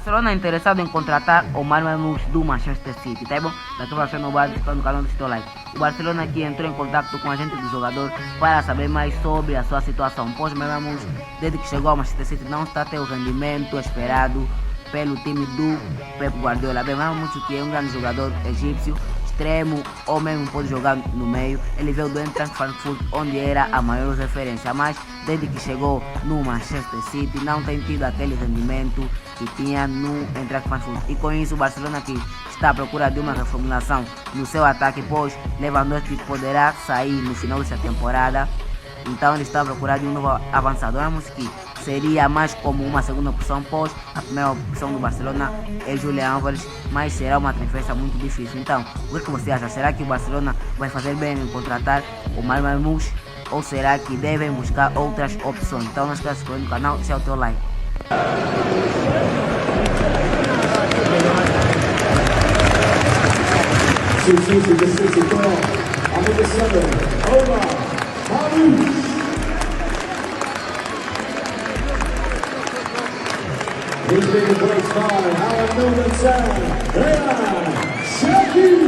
Barcelona é interessado em contratar o Marmamos do Manchester City, tá bom? Daqui para você no bar, no canal do Like. O Barcelona aqui entrou em contato com a agente do jogador para saber mais sobre a sua situação, pois Marmamos, desde que chegou ao Manchester City, não está a ter o rendimento esperado pelo time do Pep Guardiola. Bem, Marmamos, que é um grande jogador egípcio, extremo ou mesmo pode jogar no meio. Ele veio do Eintracht Frankfurt, onde era a maior referência, mas desde que chegou no Manchester City não tem tido aquele rendimento que tinha no Eintracht Frankfurt, e com isso o Barcelona que está à procura de uma reformulação no seu ataque, pois Lewandowski poderá sair no final dessa temporada. Então ele está à procura de um novo avançado, que seria mais como uma segunda opção, pois a primeira opção do Barcelona é Julián Álvares, mas será uma transferência muito difícil. Então, o que você acha? Será que o Barcelona vai fazer bem em contratar o Marmamos ou será que devem buscar outras opções? Então não esqueça de se inscrever no canal e deixar o teu like. He's being placed by Alan Milner, Ryan Shaki.